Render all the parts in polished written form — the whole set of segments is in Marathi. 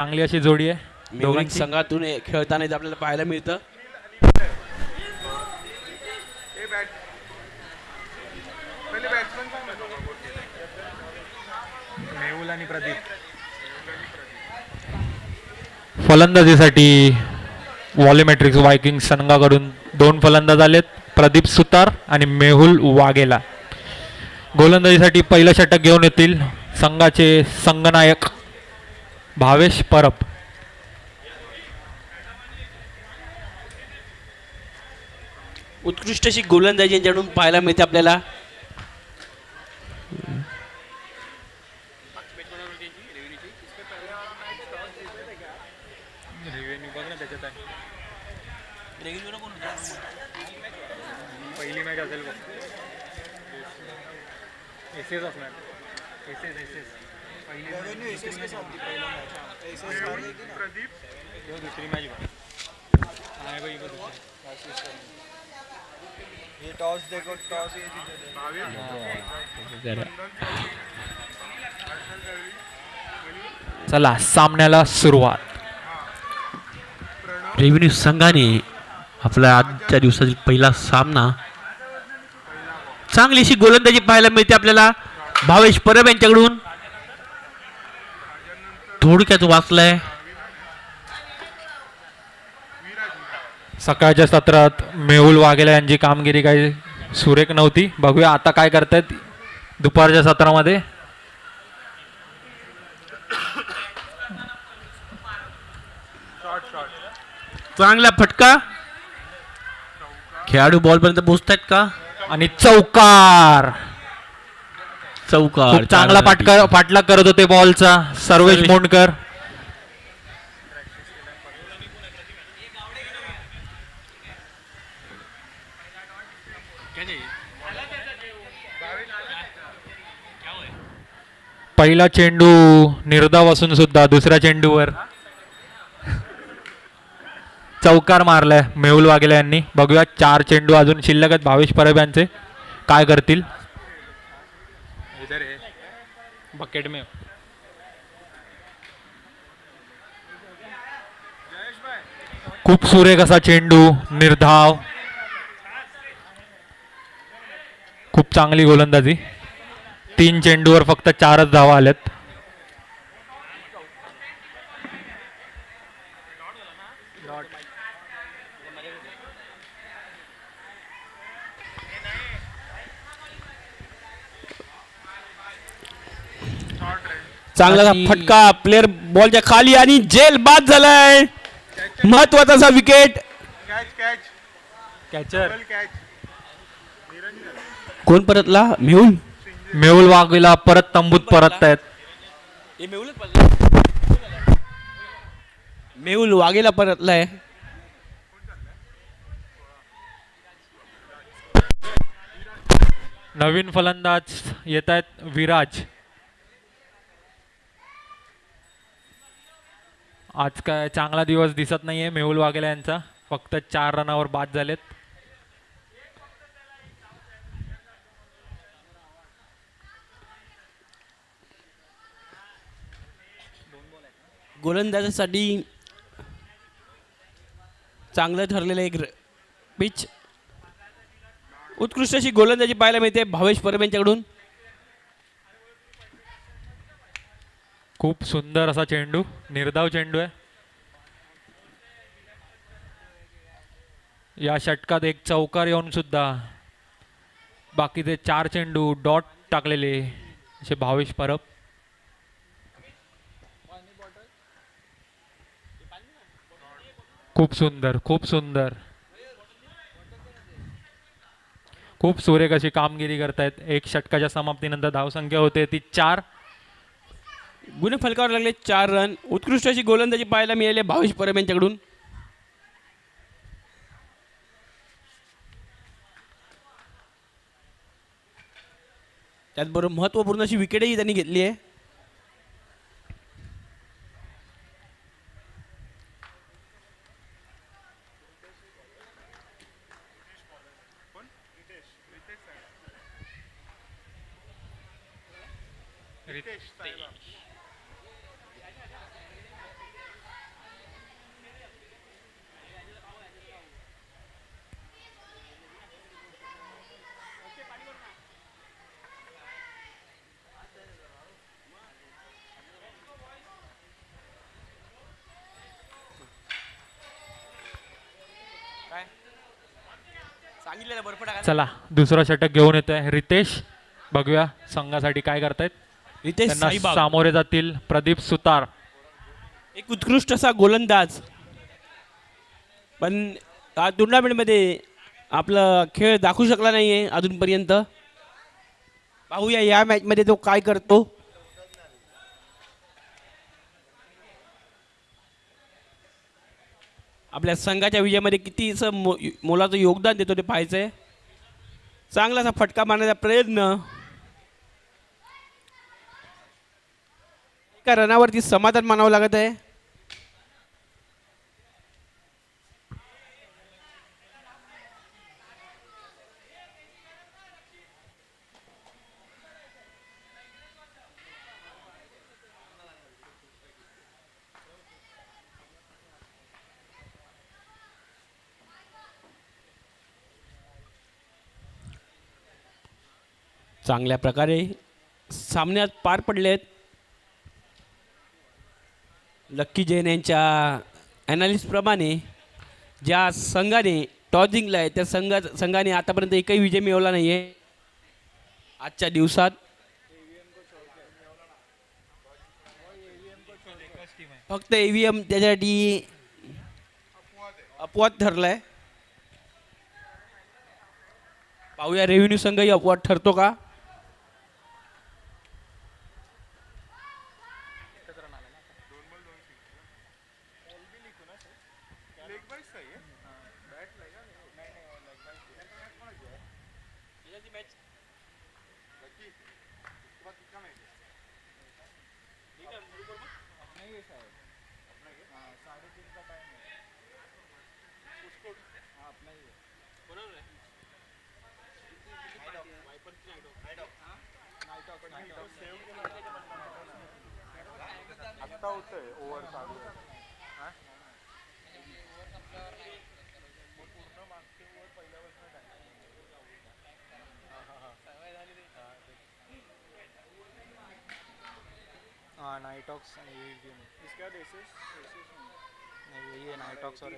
चांगली अशी जोडी आहे मेहुणी दोघांची. संघातून खेळताना इथं आपल्याला पाहायला मिळतं. मेहुल आणि प्रदीप. फलंदाजीसाठी व्हॉल्युमेट्रिक्स वायकिंग संघाकडून 2 फलंदाज आलेत, प्रदीप सुतार आणि मेहुल वाघेला. गोलंदाजीसाठी पहिलं षटक घेऊन येतील संघाचे संघनायक भावेश परब. उत्कृष्ट अशी गोलंदाजी यांच्याकडून पाहायला मिळते आपल्याला. पहिली मॅच असेल दुसरी मॅच टॉस देखो टॉस चला सामन्याला सुरुवात. रेव्हेन्यू संघाने आपला आजच्या दिवसातील पहिला सामना चांगली अशी गोलंदाजी पाहायला मिळते आपल्याला भावेश परब यांच्याकडून. थोडक्यात वाचलाय. सकाळच्या सत्रात मेहुल वाघेला यांची कामगिरी काही सुरेख नव्हती. बघूया आता काय करतायत दुपारच्या सत्रामध्ये. चांगला फटका. खेळाडू बॉल पर्यंत पोहोचतायत का? आणि चौकार. चौकार. खूप चांगला पाठलाग करत होते बॉलचा सर्वेश मोंडकर. पहिला चेंडू निर्धाव असून सुद्धा दुसऱ्या चेंडूवर चौकार मारलाय मेहुल वाघेला यांनी. बघूया 4 चेंडू अजून शिल्लक आहेत भावेश परब यांचे, काय करतील. बकेट में खूप सुरेख असा चेंडू निर्धाव. खूप चांगली गोलंदाजी. 3 चेंडूवर फक्त 4च धावा आल्यात. चांगला फटका प्लेअर बॉलच्या खाली आणि जेल बाद झालाय. महत्वाचा विकेट. कॅचर कोण परतला? मेहुल. मेहुल वाघेला परत तंबूत परततायत. मेहुल वाघेला परतलाय. नवीन फलंदाज येत आहेत विराज. आज काय चांगला दिवस दिसत नाहीये मेहुल वाघेला यांचा. फक्त 4 रनावर बाद झालेत. गोलंदाजासाठी चांगलं ठरलेलं एक पिच. उत्कृष्ट अशी गोलंदाजी पाहायला मिळते भावेश परब यांच्याकडून. खूप सुंदर असा चेंडू, निर्धाव चेंडू आहे. या षटकात एक चौकार येऊन सुद्धा बाकीचे 4 चेंडू डॉट टाकलेले असे भावेश परब. खूप सुंदर, खूप सुंदर, खूप सुरेख अशी कामगिरी करतायत. एक षटकाच्या समाप्तीनंतर धावसंख्या होते ती 4. गुण फलकावर लागले 4 रन. उत्कृष्ट अशी गोलंदाजी पाहायला मिळाली भावेश परब यांच्याकडून. त्याचबरोबर महत्वपूर्ण अशी विकेटही त्यांनी घेतली आहे. सांगितलेलं बर्फ टाकायला. चला दुसरं षटक घेऊन येत आहे रितेश. बघूया संघासाठी काय करतायत. रितेश त्यांना साईबाग सामोरे जातील प्रदीप सुतार. एक उत्कृष्ट असा गोलंदाज, पण टुर्नामेंटमध्ये आपला खेळ दाखवू शकला नाहीये अजूनपर्यंत. पाहूया या मॅचमध्ये तो काय करतो. आपल्या संघाच्या विजयामध्ये किती मोलाचं योगदान देतो ते पाहायचंय. चांगलासा फटका मारण्याचा प्रयत्न. एका रनावरती समाधान मानावं लागत आहे. चांगल्या प्रकारे सामन्यात पार पडले आहेत. लक्की जैन यांच्या ॲनालिस्टप्रमाणे ज्या संघाने टॉस जिंकला आहे त्या संघाने आतापर्यंत एकही विजय मिळवला नाही आहे आजच्या दिवसात. फक्त EVM त्याच्यासाठी अपवाद ठरलाय. पाहूया रेव्हेन्यू संघही अपवाद ठरतो का. हाँ नाइटॉक्स इसका बेसिस नहीं यही है नाइटॉक्स और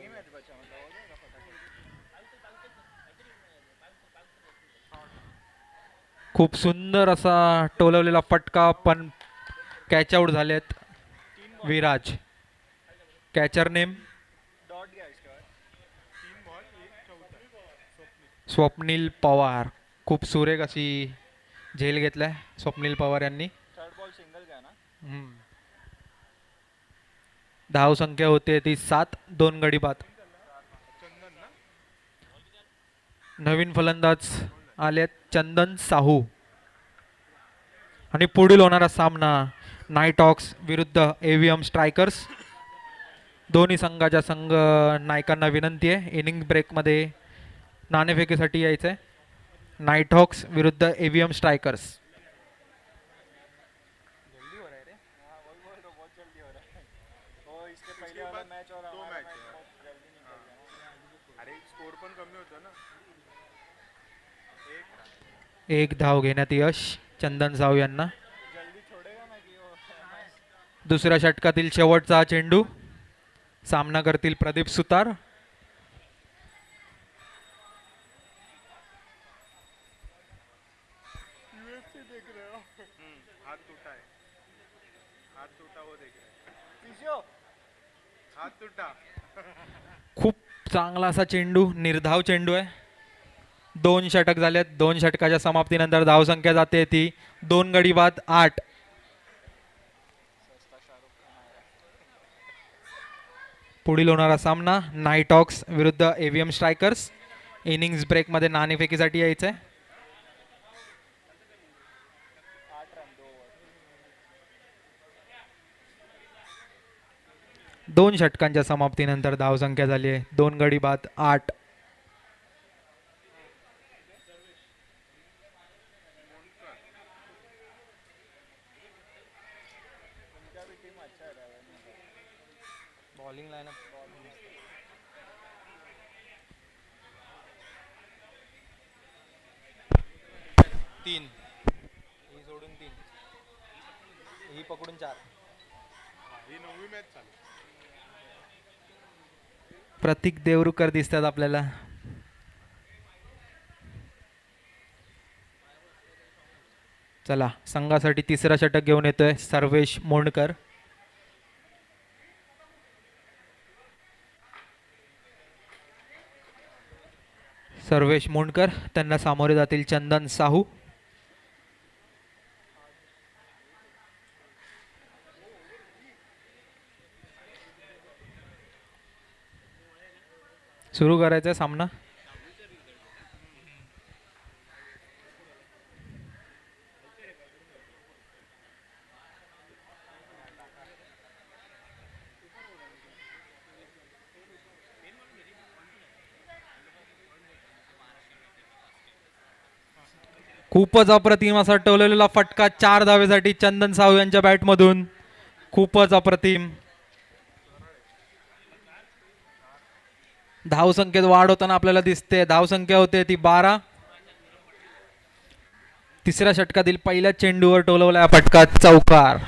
खूप सुंदर असा टोलवलेला फटका, पण कॅच आउट झालेत विराज. कॅचर नेम डॉट गया इसका 3 बॉल 1 चौथा स्वप्नील पवार. खूप सुरेख अशी झेल घेतलाय स्वप्नील पवार यांनी. थर्ड बॉल सिंगल गया ना. धाव संख्या होते ती 7, 2 गडी बाद. नवीन फलंदाज आलेत चंदन साहू. आणि पुढील होणारा सामना नाईटॉक्स विरुद्ध AVM स्ट्रायकर्स. दोन्ही संघाच्या नायकांना विनंती आहे इनिंग ब्रेकमध्ये नाणेफेकीसाठी यायचं आहे. नाईटॉक्स विरुद्ध AVM स्ट्रायकर्स. जल्दी हो रहा है रे. हाँ वही बोल रहा हूँ, बहुत जल्दी हो रहा है. वो इसके पहले वाला मैच और दो हमारा मैच मैच है. बहुत जल्दी निकल गया ना. अरे स्कोर पण कमी होतो ना. एक धाव घेण्यात यश चंदन साहू यांना. जल्दी छोड़ेगा ना कि वो. दुसऱ्या षटकातील शेवटचा हा चेंडू. सामना करतील प्रदीप सुतार. देख रहे हो. हाथ टूटा है. हाथ टूटा वो देख रहे फिजियो. हाथ टूटा. खूप चांगला असा चेंडू, निर्धाव चेंडू आहे. 2 षटक झालेत. 2 षटकाच्या समाप्तीनंतर धावसंख्या जाते ती 2 गडी बाद 8. पुढील होणारा सामना नाईटॉक्स विरुद्ध AVM स्ट्रायकर्स. इनिंग्स ब्रेकमध्ये नाणेफेकीसाठी यायचं आहे. 8 रन 2 ओवर. 2 षटकांच्या समाप्तीनंतर धावसंख्या झाली आहे 2 गडी बाद 8. उनका भी टीम अच्छा है. बॉलिंग लाइनअप 3 ही सोडून 3 ही पकडून 4. ही 9वी मॅच चालू. प्रतीक देवरुकर दिसतात आपल्याला. चला संघासाठी तिसरा षटक घेऊन येतोय सर्वेश मोंडकर. सर्वेश मोंडकर त्यांना सामोरे जातील चंदन साहू. सुरू करायचा सामना. खूपच अप्रतिम असा टोललेला फटका 4 धावेसाठी चंदन साहू यांच्या बॅटमधून. खूपच अप्रतिम. धावसंख्येत वाढ होताना आपल्याला दिसते. धावसंख्या होते ती 12. तिसऱ्या षटकातील पहिल्या चेंडूवर टोलवला हा फटका चौकार.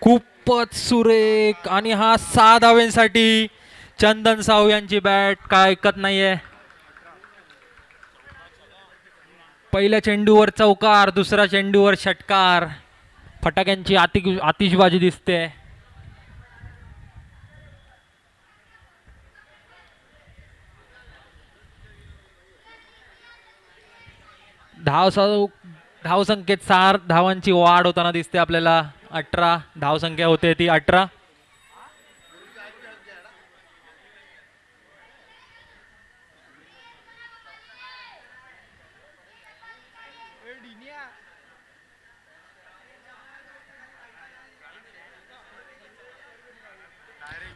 खूपच सुरेख आणि हा 6 धावेंसाठी चंदन साहू यांची बॅट काय ऐकत नाहीये. पहिल्या चेंडूवर चौकार, दुसऱ्या चेंडूवर षटकार. फटाक्यांची आतिषबाजी दिसते. धावसंख्येत 4 धावांची वाढ होताना दिसते आपल्याला. 18 धावसंख्या होते ती 18.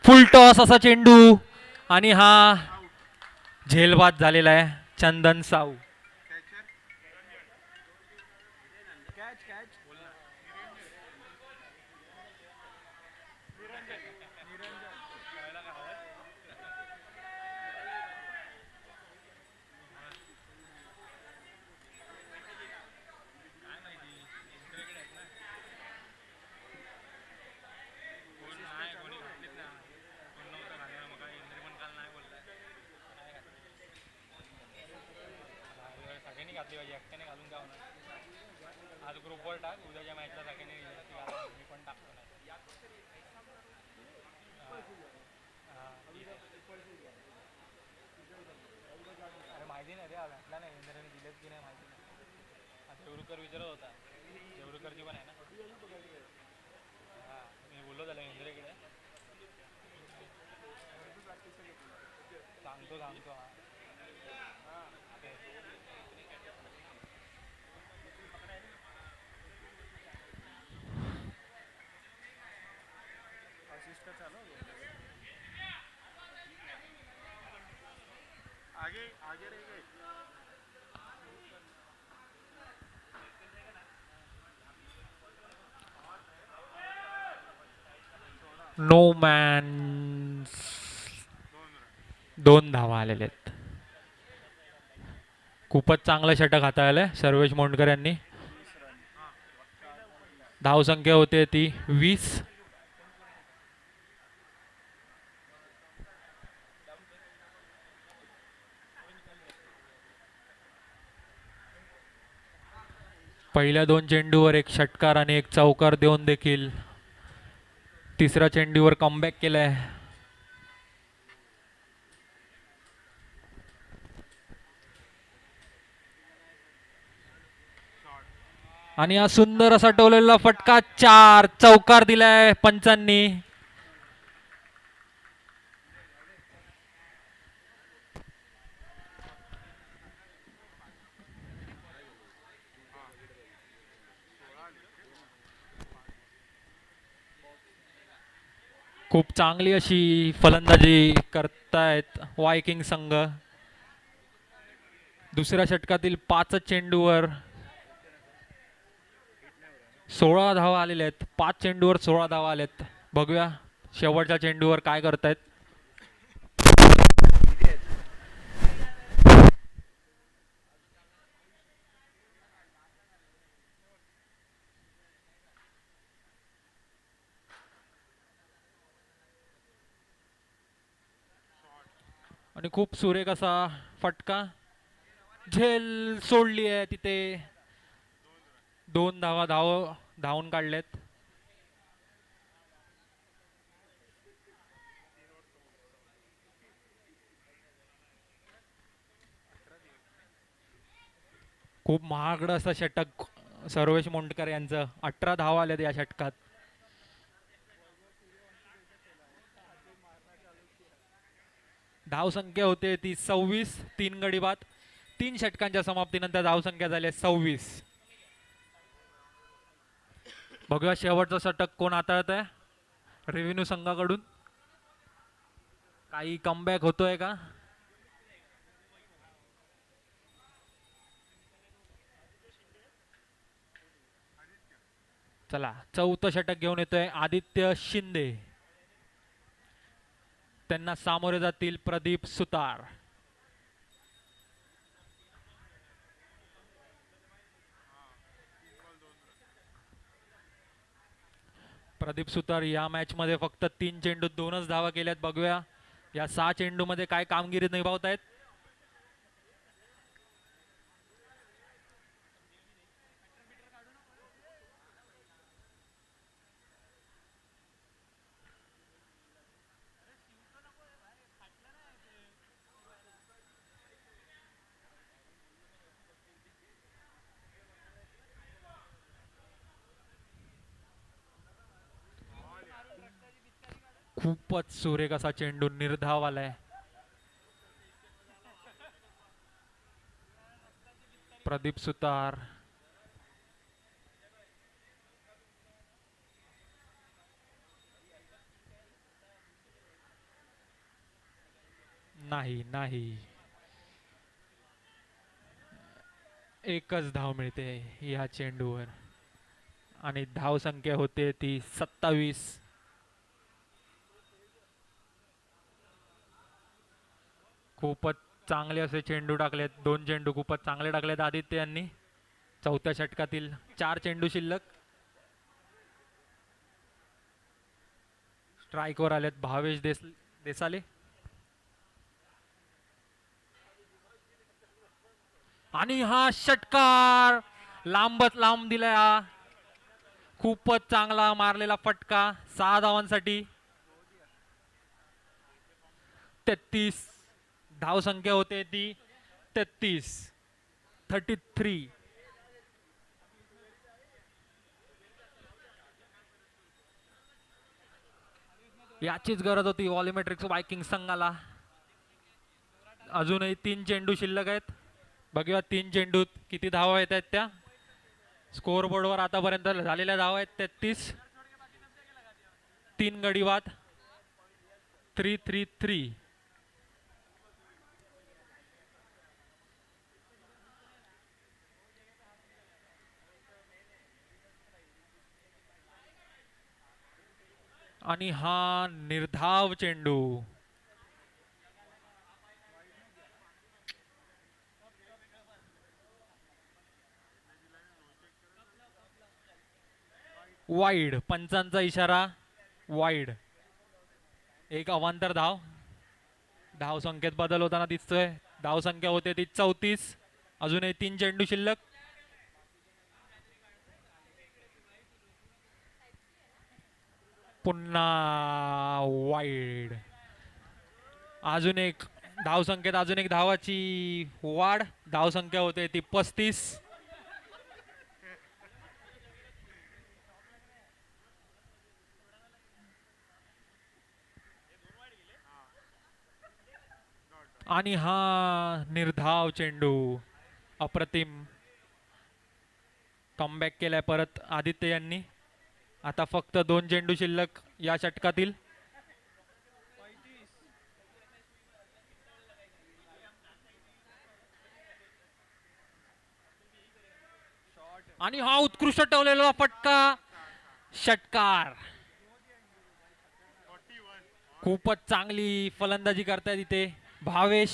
फुल टॉस असा चेंडू आणि हा झेलबाद झालेला आहे चंदन साहू. आज ग्रुपवर टाक, उद्याच्या मॅचला सगळ्यांनी मी पण टाकतो. अरे माहिती नाही रे, भेटला नाही इंद्राने दिलेत की नाही माहिती नाही. देवरुकर विचारत होता. देवरुकरची पण आहे ना. हां मी बोललो त्याला इंद्रेकडे सांगतो हां. आगे आगे रह गए. No man. 2 धावा आलेले आहेत. खूपच चांगलं षटक हाताळलंय सर्वेश मोंडकर यांनी. धावसंख्या होते ती 20. पहिल्या 2 चेंडूवर एक षटकार आणि एक चौकार देऊन देखील तिसऱ्या चेंडूवर कमबॅक केलाय. आणि हा सुंदर असा टोललेला फटका 4 चौकार दिलाय पंचांनी. खूप चांगली अशी फलंदाजी करतायत वायकिंग संघ. दुसऱ्या षटकातील 5 चेंडूवर 16 धावा आलेल्या आहेत. 5 चेंडूवर 16 धावा आल्यात. बघूया शेवटच्या चेंडूवर काय करतायत. आणि खूप सुरेख असा फटका, झेल सोडली आहे तिथे. 2 धावा धावून काढलेत. खूप महागडं असं षटक सर्वेश मोंडकर यांचं. 18 धावा आल्यात या षटकात. धावसंख्या होते ती 26. 3 गडी बाद. 3 षटकांच्या समाप्तीनंतर धावसंख्या झाली 26. बघूया शेवटचं षटक कोण हाताळत आहे रेव्हेन्यू संघाकडून. काही कमबॅक होतोय का? चला, 4थं षटक घेऊन येतोय आदित्य शिंदे. त्यांना सामोरे जातील प्रदीप सुतार. प्रदीप सुतार या मॅच मध्ये फक्त 3 चेंडूत 2च धावा केल्यात. बघूया या 6 चेंडू मध्ये काय कामगिरी निभावतायत. खूपच सुरेख असा चेंडू निर्धाव आलाय. प्रदीप सुतार नाही नाही, एकच धाव मिळते या चेंडूवर आणि धाव संख्या होते ती 27. खूपच चांगले असे चेंडू टाकलेत. 2 चेंडू खूपच चांगले टाकलेत आदित्य यांनी. 4थ्या षटकातील 4 चेंडू शिल्लक. स्ट्राईकवर आलेत भावेश देसाले. आणि हा षटकार लांबच लांब दिलाय. हा खूपच चांगला मारलेला फटका 6 धावांसाठी. 33 धाव संख्या होते ती 33. याचीच गरज होती व्हॉल्युमेट्रिक्स वायकिंग संघाला. अजूनही 3 चेंडू शिल्लक आहेत. बघूया 3 चेंडूत किती धावा येत आहेत त्या. स्कोअर बोर्डवर आतापर्यंत झालेल्या धावा आहेत 33. 3 गडी बाद. 3-3-3. आणि हा निर्धाव चेंडू. वाईड. पंचांचा इशारा वाईड. एक अवांतर धाव. धाव संख्येत बदल होताना दिसतोय. धाव संख्या होते ती 34. अजूनही 3 चेंडू शिल्लक. पुन्हा वाईड. अजून एक धाव संख्येत अजून एक धावाची वाढ. धाव संख्या होते ती 35. आणि हा निर्धाव चेंडू. अप्रतिम कमबॅक केलाय परत आदित्य यांनी. आता फक्त 2 चेंडू शिल्लक या षटकातील. आणि हा उत्कृष्ट ठेवलेला फटका. षटकार. खूपच चांगली फलंदाजी करतायत इथे भावेश.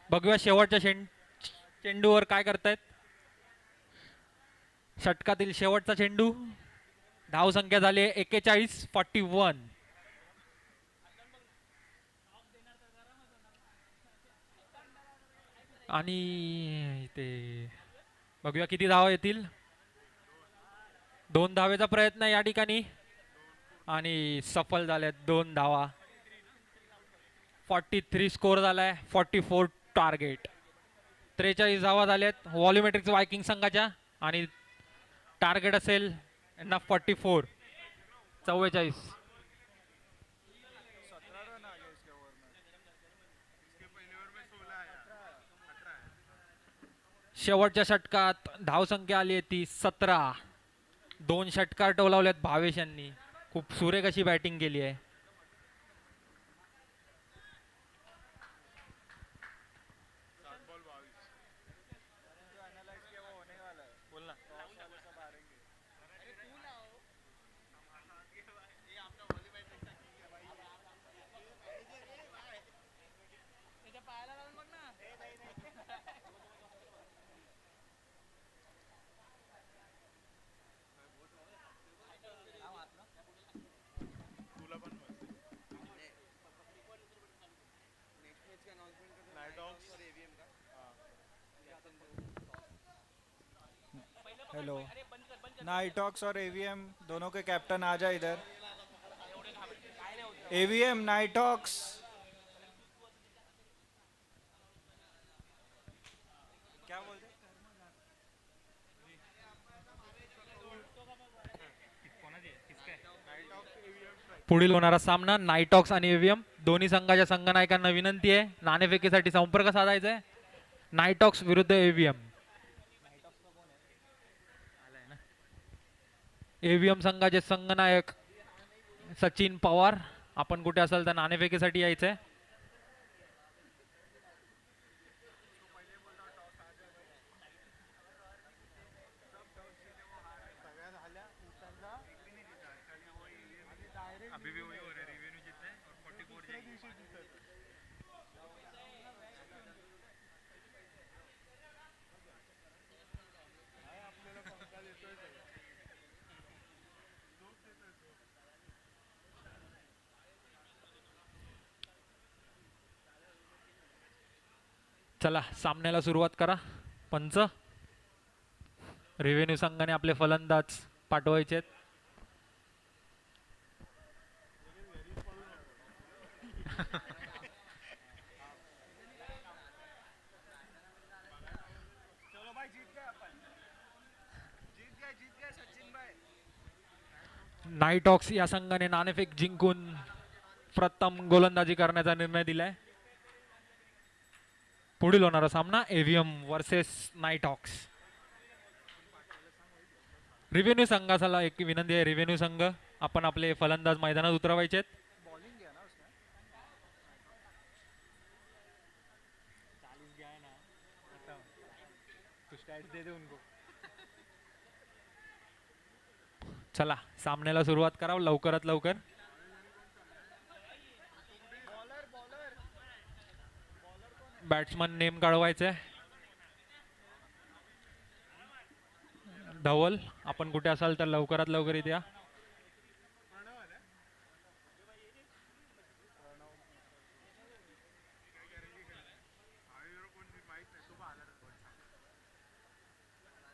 बघूया शेवटच्या चेंडूवर काय करतायत. षटकातील शेवटचा चेंडू. धाव संख्या झाली 41. 41. आणि ते बघूया किती धावा येतील. 2 धावेचा प्रयत्न या ठिकाणी आणि सफल झाल्यात 2 धावा. 43 स्कोर झालाय, 44 टार्गेट. 43 धावा झाल्यात व्हॉल्युमेट्रिक्स वायकिंग संघाच्या आणि टार्गेट असेल यांना 44. 44. 17 रन आ गए इसके ओवर में, इसके पहले ओवर में 16 आया, 18 है. शेवटच्या षटकात धावसंख्या आली आहे ती 17. 2 षटकार टोलावल्यात भावेश यांनी. खूप सुरेख अशी बॅटिंग केली आहे. 7 बॉल 22. जो एनालाइज किया वो होने वाला है. बोल ना. टॉस वाले सब आ रहेंगे. तुला पण मस्त. Night hawks. हेलो, नाइटॉक्स और एवीएम दोनों के कैप्टन आ जाए इधर. एवीएम नाइटॉक्स. क्या बोलते? पुढील होणारा सामना नाईटॉक्स आणि एव्हीएम दोन्ही संघाच्या संघनायकांना विनंती आहे नाणेफेकीसाठी संपर्क साधायचा आहे. नाईटॉक्स विरुद्ध एव्हीएम. एव्हीएम संघाचे संघनायक सचिन पवार, आपण कुठे असाल तर नाणेफेकीसाठी यायचंय. अभी भी वही हो रहा है, रेवेन्यू जीतते हैं और 44 जाएगी. चला सामन्याला सुरुवात करा. पंच, रेव्हेन्यू संघाने आपले फलंदाज पाठवायचे आहेत. चलो भाई, जीत गए अपन. जीत गए सचिन भाई. नाईटॉक्स या संघाने नाणेफेक जिंकून प्रथम गोलंदाजी करण्याचा निर्णय दिलाय. पुढील होणारा सामना एव्हीएम वर्सेस नाईटॉक्स. रिव्हेन्यू संघाला एक विनंती आहे. रिव्हेन्यू संघ, आपण आपले फलंदाज मैदानात उतरवायचे आहेत. बॉलिंग किया ना उसने. 40 गया है ना. तो स्टैट्स दे दे उनको. चला सामन्याला सुरुवात करा लवकरात लवकर. Batsman name काढवायचे. धवल, आपण कुठे असाल तर लवकरात लवकर इथे या.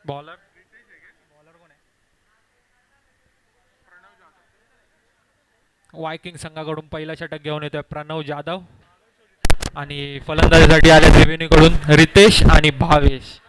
बॉलर बॉलर कोण आहे? वायकिंग संघाकडून पहिला षटक घेऊन येतोय प्रणव जाधव आणि फलंदाजीसाठी आले रेव्हेन्यू कडून रितेश आणि भावेश.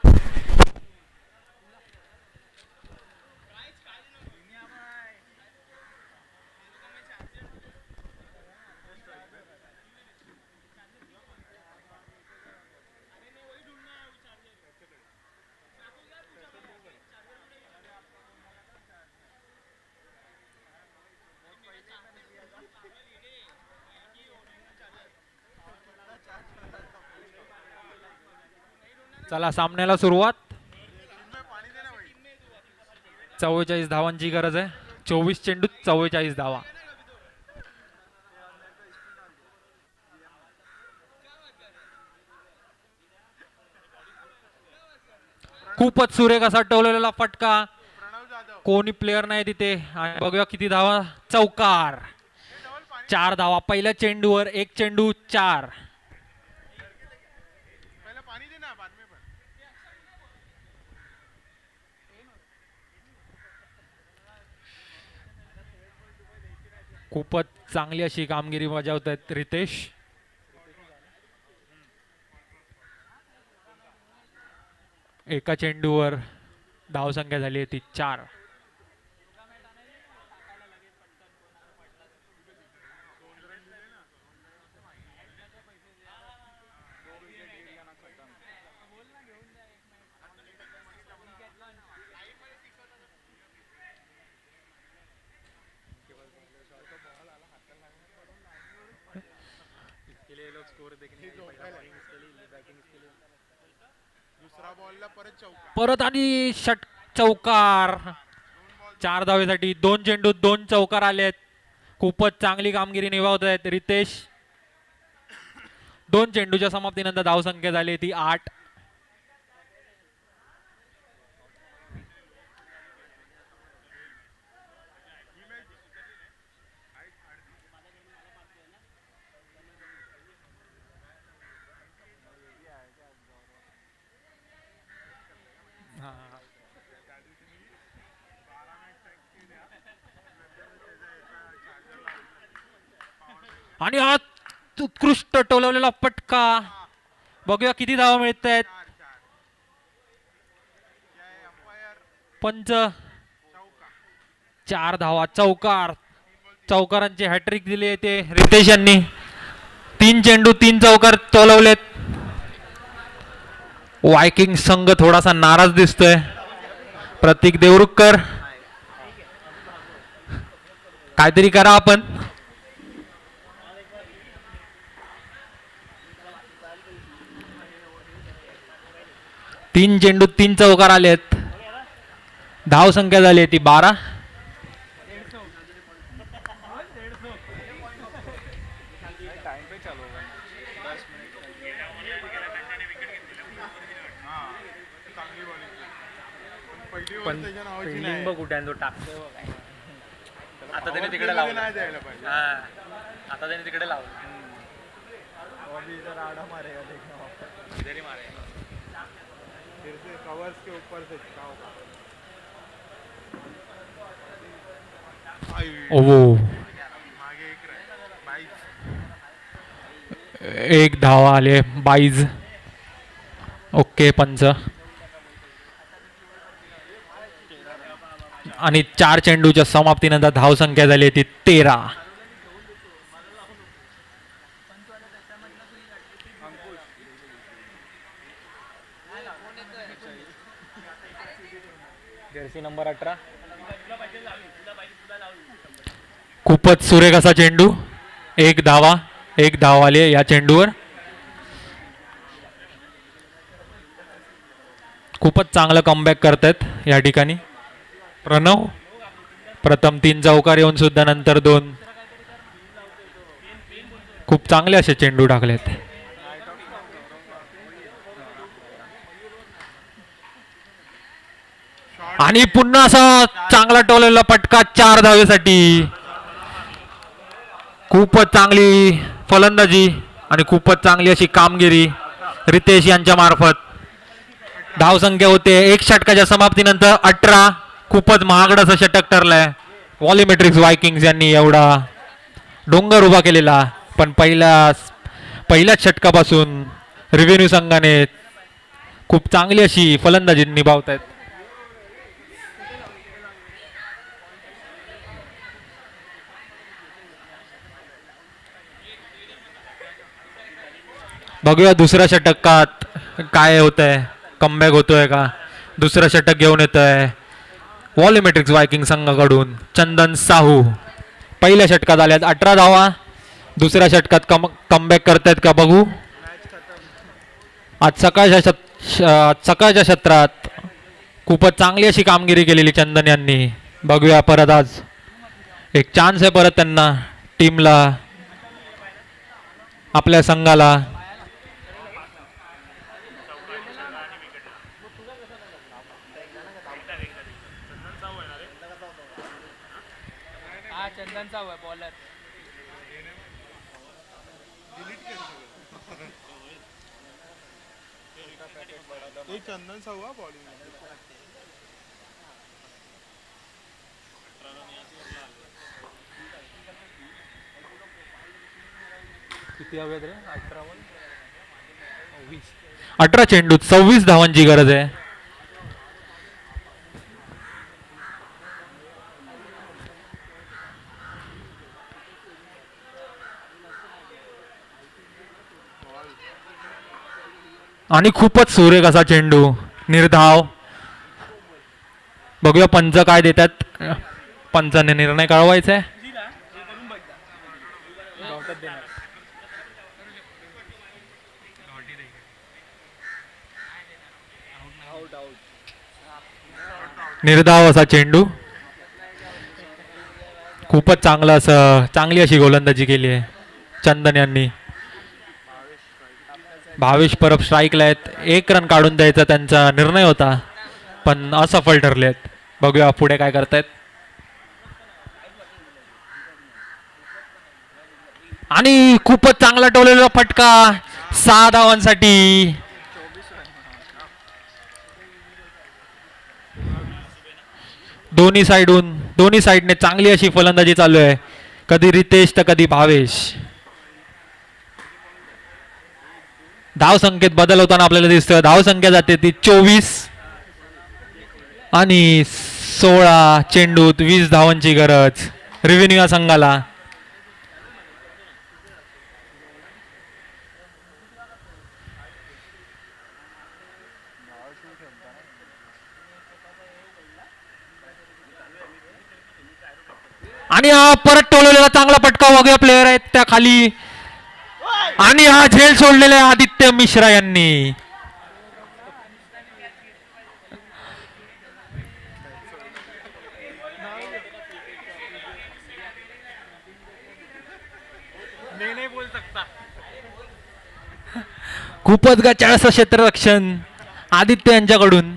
चला सामन्याला सुरुवात. 44 धावांची गरज आहे. 24 चेंडूत 44 धावा. खूपच सुरेख असा टोललेला फटका. कोणी प्लेअर नाही तिथे. आणि बघूया किती धावा. चौकार. 4 धावा पहिल्या चेंडूवर. 1 चेंडू 4. पहले पानी देना. खूपच चांगली अशी कामगिरी बजावत आहेत रितेश. एका चेंडूवर धावसंख्या झाली आहे ती 4. दुसरा बॉलला परत चौका. परत आणि चौकार. 4 धावेसाठी 2 चेंडूत 2 चौकार आलेत. खूपच चांगली कामगिरी निभावत आहेत रितेश. 2 चेंडूच्या समाप्तीनंतर धावसंख्या झाली ती 8. आणि हा उत्कृष्ट टोलवलेला फटका. बघूया किती धावा मिळत आहेत. पंच 4 धावा. चौकार. चौकारांची हॅट्रिक दिली आहे ते रितेश यांनी. 3 चेंडू 3 चौकार टोलवलेत. वायकिंग संघ थोडासा नाराज दिसतोय. प्रतीक देवरुखकर, काहीतरी करा आपण. 3 चेंडूत 3 चौकार आलेत. धाव संख्या झाली ती 12. टाइम पे चालू होगा 10 मिनिट. हां चांगली बॉलिंग. पहिली ओव्हर त्याच्या नावाची नाही. बघ कुठे तो टाकतोय बघ काय. आता त्याने तिकडे नाही लावलं. द्यायला पाहिजे. हा आता त्याने तिकडे लावलं. अभी इधर आड़ा मारेगा देखना. जरी मारे फिर से कवर्स के ऊपर से क्या होगा. ओ मागे एक 22. एक धावा आले 22. ओके पंच. आणि 4 चेंडूच्या समाप्तीनंतर धाव संख्या झाली ती 13. Jersey number 18. खूपच सुरेख असा चेंडू. एक धाव आली या चेंडूवर. खूपच चांगलं कमबॅक करतायत या ठिकाणी प्रणव. प्रथम 3 चौकार येऊन सुद्धा नंतर 2. खूप चांगले असे चेंडू टाकलेत. आणि पुन्हा असा चांगला टोललेला फटका 4 धावेसाठी. खूपच चांगली फलंदाजी आणि खूपच चांगली अशी कामगिरी रितेश यांच्या मार्फत. धावसंख्या होते 1 षटकाच्या समाप्तीनंतर 18. खूपच महागड असं षटक ठरलंय. व्हॉल्युमेट्रिक्स वायकिंग्स यांनी एवढा डोंगर उभा केलेला, पण पहिल्याच षटकापासून रिव्हेन्यू संघाने खूप चांगली अशी फलंदाजी निभावत आहेत. बघूया दुसऱ्या षटकात काय होतंय. कमबॅक होतोय का. दुसरं षटक घेऊन येतोय व्हॉल्युमेट्रिक्स वायकिंग संघाकडून चंदन साहू. पहिल्या षटकात आल्यात 18 धावा. दुसऱ्या षटकात कमबॅक करतायत का बघू. आज सकाळच्या सत्रात खूपच चांगली अशी कामगिरी केलेली चंदन यांनी. बघूया परत आज एक चान्स आहे परत त्यांना, टीमला, आपल्या संघाला. चंदनचा बॉलर. एक चंदन सा हुआ बॉलिंग. किती हवेत रे? 18 बॉल 20. 18 चेंडूत 26 धावांची गरज आहे. आणि खूपच सुरेख असा चेंडू, निर्धाव. बघूया पंच काय देतात. पंचाने निर्णय कळवायचा आहे. गवतात देणार. निर्धाव असा चेंडू. खूपच चांगलं असं चांगली अशी गोलंदाजी केली आहे चंदन यांनी. भावेश परब स्ट्राईकला आहेत. 1 रन काढून द्यायचा त्यांचा निर्णय होता, पण असफल ठरलेत. बघूया पुढे काय करतायत. आणि खूपच चांगला टोलेला फटका 6 धावांसाठी. दोन्ही साईडने चांगली अशी फलंदाजी चालू आहे. कधी रितेश तर कधी भावेश. धाव संख्येत बदल होताना आपल्याला दिसतोय. धाव संख्या जाते ती 24 आणि 16 चेंडूत 20 धावांची गरज रेव्हेन्यू या संघाला. आणि हा परत टोलवलेला चांगला फटका. वगैरे प्लेयर आहेत त्या खाली. आणि हा झेल सोडलेला आहे आदित्य मिश्रा यांनी. नाही बोल सकता. खूपच गचाळ असं क्षेत्ररक्षण आदित्य यांच्याकडून.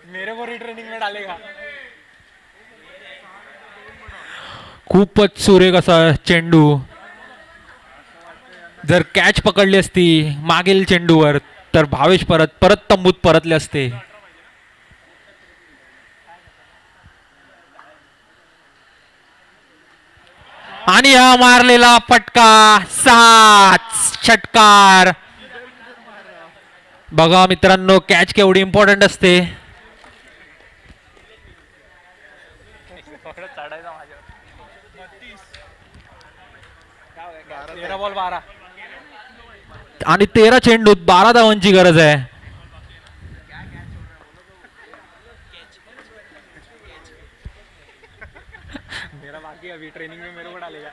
मेरे को रिट्रेनिंग में डालेगा. खूपच सुरेख असा चेंडू. जर कॅच पकडली असती मागील चेंडूवर तर भावेश परत तंबूत परतले असते. आणि हा मारलेला फटका 6 षटकार. बघा मित्रांनो कॅच केवढी इम्पॉर्टंट असते. चढायचा माझ्यावर. 13 बॉल 12. आणि 13 चेंडूत 12 धावांची गरज आहे. मेरा बाकी अभी ट्रेनिंग में मेरे को डालेगा.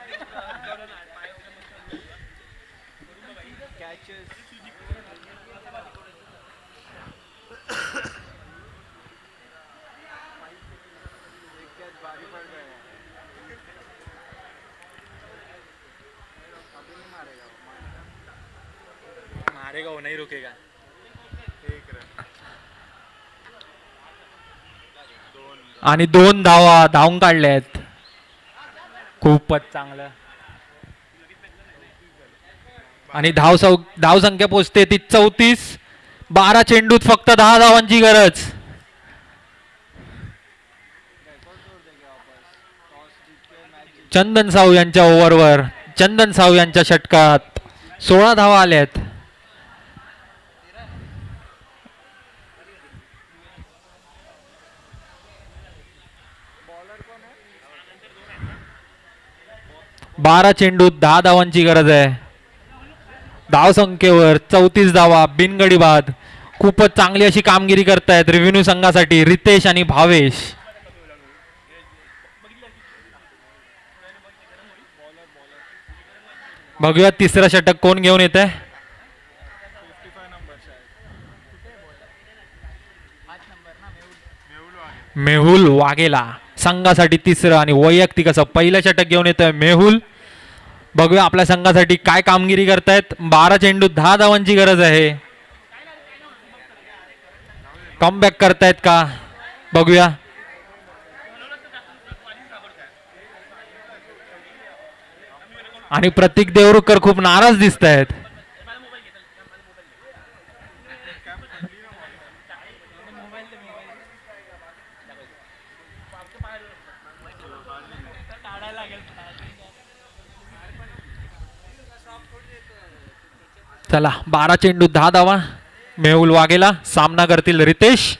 मारेगा वो नहीं रुकेगा. आणि 2 धावून काढले आहेत. खूपच चांगलं. आणि धाव संख्या पोचते ती 34. 12 चेंडूत फक्त 10 धावांची गरज. चंदन साहू यांच्या ओव्हरवर चंदन साहू यांच्या षटकात 16 धावा आल्यात. बारा चेंडूत 10 धावांची गरज आहे. धाव संख्येवर 34 धावा बिनगडी बाद. खूपच चांगली अशी कामगिरी करतायत रेव्हेन्यू संघासाठी रितेश आणि भावेश. बघूया तिसरं षटक कोण घेऊन येत आहे. मेहुल वाघेला संघासाठी तिसरं आणि वैयक्तिक असं पहिलं षटक घेऊन येतोय मेहुल. बघूया आपल्या संघासाठी काय कामगिरी करतायत. 12 चेंडूत 10 धावांची गरज आहे. कमबॅक करतायत का बघूया. आणि प्रतीक देवरुखकर खूप नाराज दिसत आहेत. चला 12 चेंडू 10 धावा. मेहुल वाघेला सामना करतील रितेश.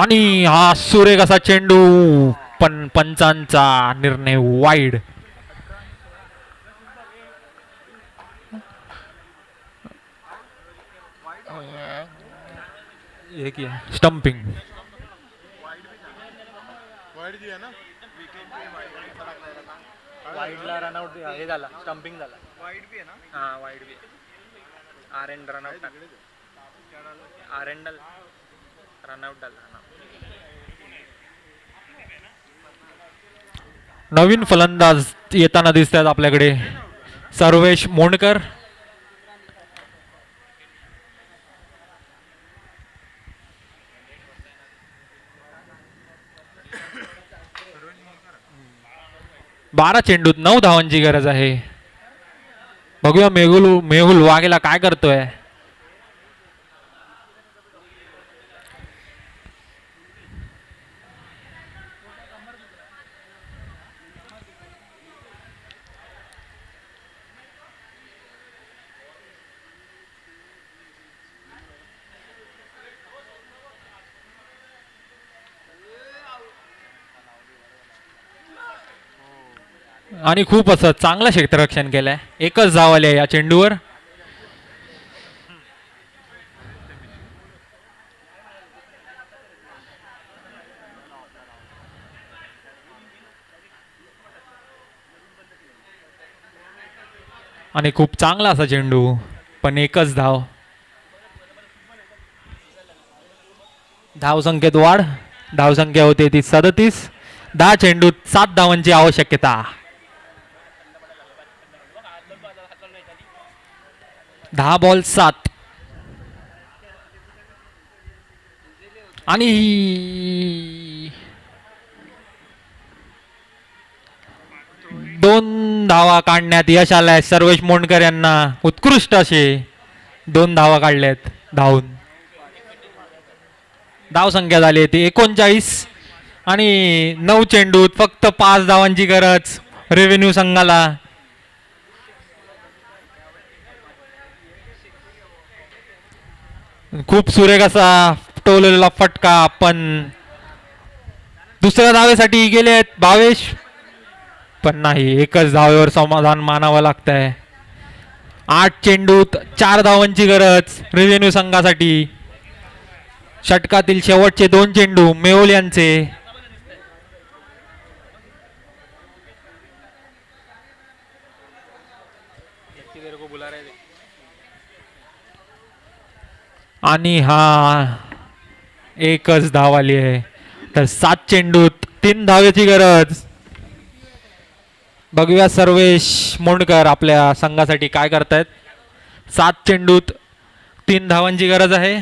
आणि हा सुरेख असा चेंडू, पण पंचांचा निर्णय वाईड. स्टंपिंग. वाईट जी आहे ना विकेट पे वाईट वाईडला रनआउट हे झाला, स्टंपिंग झाला. वाईट भी आहे ना हां wide B R and run out R and run out झाला. नवीन फलंदाज येताना दिसत आहेत आपल्याकडे. सर्वेश मोंडकर. बारा चेंडूत 9 धावांची गरज आहे. बघूया मेहुल वाघेला काय करतोय. आणि खूप असं चांगलं क्षेत्ररक्षण केलंय. एकच धाव आली आहे या चेंडूवर. आणि खूप चांगला असा चेंडू, पण एकच धाव. धावसंख्येत वाढ. धावसंख्या होते ती 37. 10 चेंडूत 7 धावांची आवश्यकता. 10 बॉल 7. आणि 2 धावा काढण्यात यश आलंय सर्वेश मोंडकर यांना. उत्कृष्ट असे 2 धावा काढल्यात धावून. धावसंख्या झाली ती 39. आणि 9 चेंडूत फक्त 5 धावांची गरज रेव्हेन्यू संघाला. खूप सुरेख असा टोललेला फटका, पण दुसऱ्या धावेसाठी गेले आहेत भावेश, पण नाही. एकच धावेवर समाधान मानावं लागतंय. 8 चेंडूत 4 धावांची गरज रेव्हेन्यू संघासाठी. षटकातील शेवटचे 2 चेंडू मेहुल यांचे. आणि हा एकच धाव आली आहे. तर 7 चेंडूत 3 धावेची गरज. बघूया सर्वेश मोंडकर आपल्या संघासाठी काय करतायत. 7 चेंडूत 3 धावांची गरज आहे.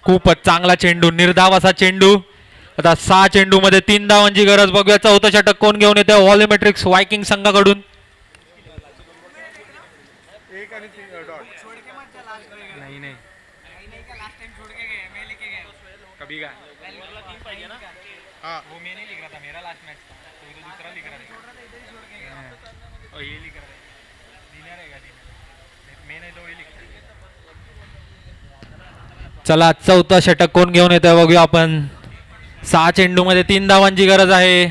खूपच चांगला चेंडू, निर्धाव असा चेंडू. आता 6 चेंडू मध्ये 3 धावांची गरज. बघूया चौथा षटक कोण घेऊन येते व्हॉल्युमेट्रिक्स वायकिंग संघाकडून. एक आणि डॉट नहीं नहीं कभी का हाँ वो मैं नहीं लिख रहा था, मेरा लास्ट मैच था, तो ये तो दूसरा लिख रहा था. और ये लिख रहा है डिनर है डिनर, मैं नहीं तो ये लिख रहा. चला चौथा षटक कोण घेऊन येते बघूया आपण. 6 चेंडू मध्ये 3 धावांची गरज आहे.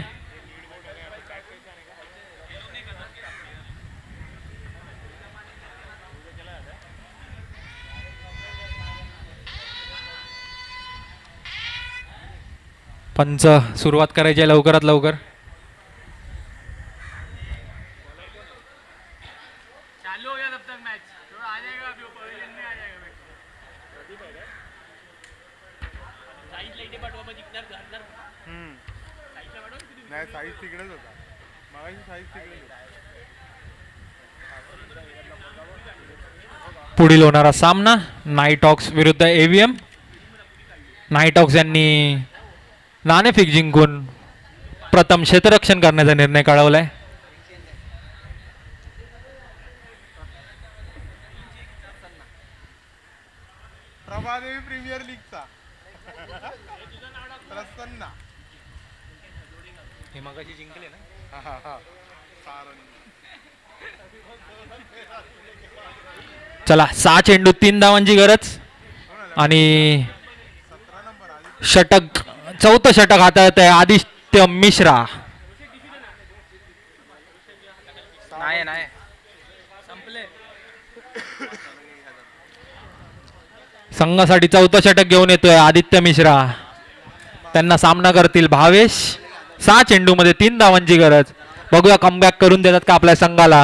पंच सुरुवात करायची आहे लवकरात लवकर. चालू हो गया तब तक मैच, थोड़ा आ जाएगा अभी, पवेलियन में आ जाएगा मैच. नाही साईज तिकडेच होता मगाशी साईज तिकडेच होता. पुढील होणारा सामना नाईटॉक्स विरुद्ध एव्हीएम. नाईटॉक्स यांनी नाणेफेक जिंकून प्रथम क्षेत्ररक्षण करण्याचा निर्णय कळवलाय. प्रभादेवी प्रीमियर लीगचा प्रसन्न. हे मगाशी जिंकले ना. सारंगी. चला 6 चेंडू 3 धावांची गरज आणि 17 नंबर आधी. षटक, चौथं षटक हाताळत आहे आदित्य मिश्रा. नाही नाही संपले. संघासाठी चौथं षटक घेऊन येतोय आदित्य मिश्रा. त्यांना सामना करतील भावेश. 6 चेंडू मध्ये 3 धावांची गरज. बघूया कमबॅक करून देतात का आपल्या संघाला.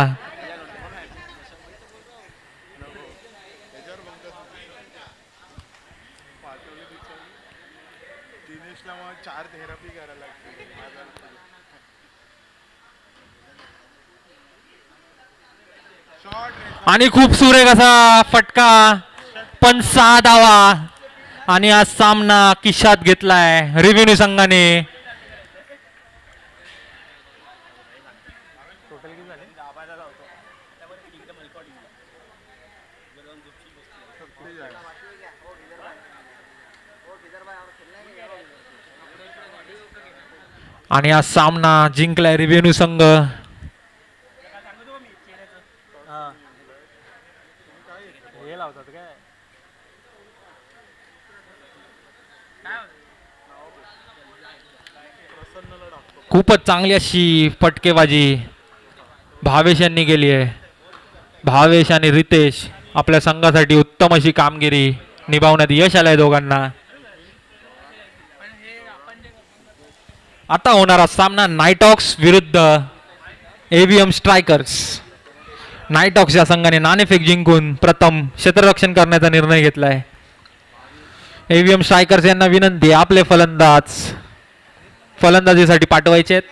पाठवली बिचारी. दिनेशला मग 4 थेरपी करायला लागते. शॉर्ट आणि खूप सुरेख असा फटका, पण 6 धावा. आणि आज सामना किशात घेतलाय रिव्हेन्यू संघाने. टोटल किती झाले. आणि आज सामना जिंकलाय रिव्हेन्यू संघ. हा हे लावतात काय. खूपच चांगली अशी फटकेबाजी भावेश यांनी केली आहे. भावेश आणि रितेश आपल्या संघासाठी उत्तम अशी कामगिरी निभावण्यात यश आलंय दोघांना. आता होणारा सामना नाईटॉक्स विरुद्ध एव्हीएम स्ट्रायकर्स. नाईटॉक्स या संघाने नाणेफेक जिंकून प्रथम क्षेत्ररक्षण करण्याचा निर्णय घेतलाय. एव्हीएम स्ट्रायकर्स यांना विनंती, आपले फलंदाज फलंदाजीसाठी पाठवायचे आहेत.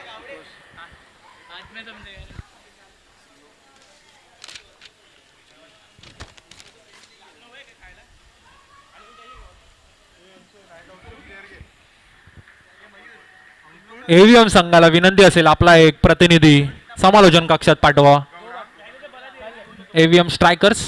एव्हीएम संघाला विनंती असेल आपला एक प्रतिनिधी समालोचन कक्षात पाठवा. EVM strikers